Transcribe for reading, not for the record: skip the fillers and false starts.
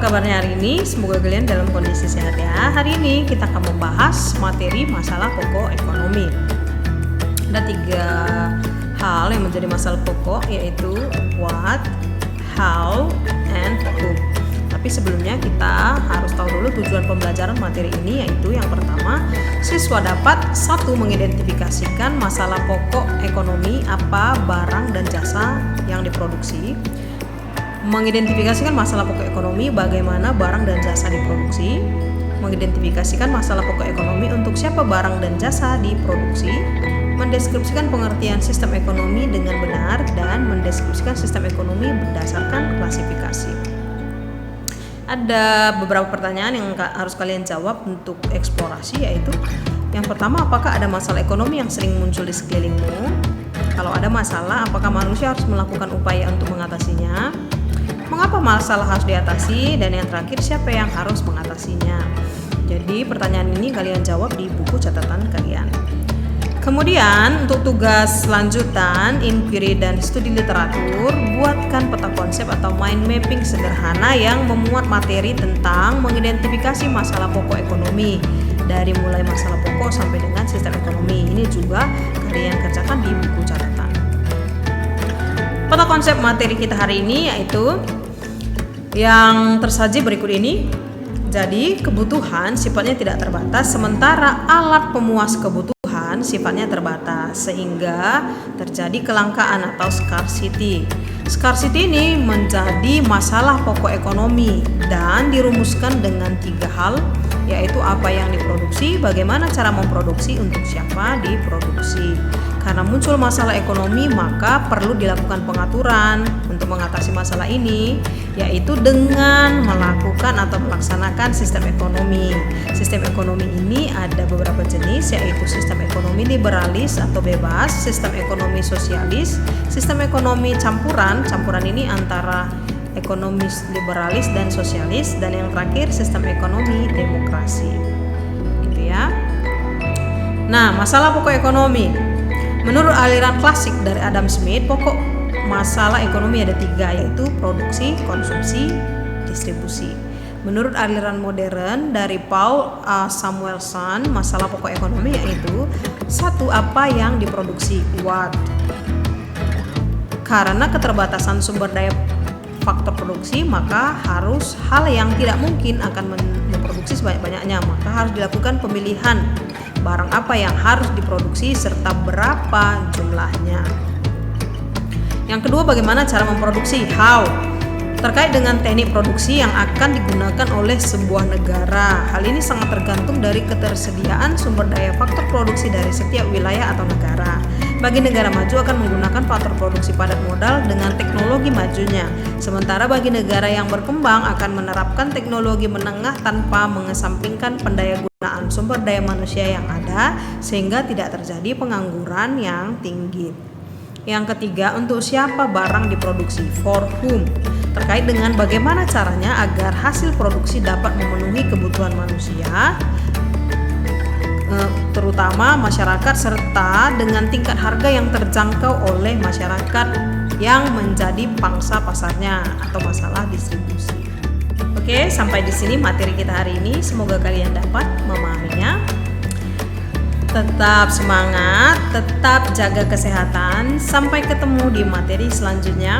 kabarnya hari ini? Semoga kalian dalam kondisi sehat ya. Hari ini kita akan membahas materi masalah pokok ekonomi. Ada 3 hal yang menjadi masalah pokok, yaitu what, how, and who. Tapi sebelumnya kita harus tahu dulu tujuan pembelajaran materi ini, yaitu yang pertama, siswa dapat 1. Mengidentifikasikan masalah pokok ekonomi, apa barang dan jasa yang diproduksi. Mengidentifikasikan masalah pokok ekonomi, bagaimana barang dan jasa diproduksi. Mengidentifikasikan masalah pokok ekonomi, untuk siapa barang dan jasa diproduksi. Mendeskripsikan pengertian sistem ekonomi dengan benar, dan mendeskripsikan sistem ekonomi berdasarkan klasifikasi. Ada beberapa pertanyaan yang harus kalian jawab untuk eksplorasi, yaitu yang pertama, apakah ada masalah ekonomi yang sering muncul di sekelilingmu? Kalau ada masalah, apakah manusia harus melakukan upaya untuk mengatasinya? Mengapa masalah harus diatasi? Dan yang terakhir, siapa yang harus mengatasinya? Jadi pertanyaan ini kalian jawab di buku catatan kalian. Kemudian untuk tugas lanjutan, inquiry dan studi literatur, buatkan peta konsep atau mind mapping sederhana yang memuat materi tentang mengidentifikasi masalah pokok ekonomi, dari mulai masalah pokok sampai dengan sistem ekonomi. Ini juga kalian kerjakan di buku catatan. Peta konsep materi kita hari ini yaitu yang tersaji berikut ini. Jadi kebutuhan sifatnya tidak terbatas, sementara alat pemuas kebutuhan sifatnya terbatas, sehingga terjadi kelangkaan atau scarcity. Scarcity ini menjadi masalah pokok ekonomi dan dirumuskan dengan 3 hal, yaitu apa yang diproduksi, bagaimana cara memproduksi, untuk siapa diproduksi. Karena muncul masalah ekonomi, maka perlu dilakukan pengaturan untuk mengatasi masalah ini, yaitu dengan melakukan atau melaksanakan sistem ekonomi. Sistem ekonomi ini ada beberapa jenis, yaitu sistem ekonomi liberalis atau bebas, sistem ekonomi sosialis, sistem ekonomi campuran. Campuran ini antara ekonomi liberalis dan sosialis, dan yang terakhir sistem ekonomi demokrasi. Gitu ya. Nah, masalah pokok ekonomi. Menurut aliran klasik dari Adam Smith, pokok masalah ekonomi ada 3, yaitu produksi, konsumsi, distribusi. Menurut aliran modern dari Paul A. Samuelson, masalah pokok ekonomi yaitu 1. Apa yang diproduksi, what. Karena keterbatasan sumber daya faktor produksi, maka harus hal yang tidak mungkin akan memproduksi sebanyak-banyaknya, maka harus dilakukan pemilihan barang apa yang harus diproduksi serta berapa jumlahnya. Yang kedua, bagaimana cara memproduksi, how. Terkait dengan teknik produksi yang akan digunakan oleh sebuah negara. Hal ini sangat tergantung dari ketersediaan sumber daya faktor produksi dari setiap wilayah atau negara. Bagi negara maju akan menggunakan faktor produksi padat modal dengan teknologi majunya. Sementara bagi negara yang berkembang akan menerapkan teknologi menengah tanpa mengesampingkan pendayagunaan sumber daya manusia yang ada, sehingga tidak terjadi pengangguran yang tinggi. Yang ketiga, untuk siapa barang diproduksi, for whom. Terkait dengan bagaimana caranya agar hasil produksi dapat memenuhi kebutuhan manusia, terutama masyarakat, serta dengan tingkat harga yang terjangkau oleh masyarakat yang menjadi pangsa pasarnya, atau masalah distribusi. Oke, sampai di sini materi kita hari ini. Semoga kalian dapat memahaminya. Tetap semangat, tetap jaga kesehatan. Sampai ketemu di materi selanjutnya.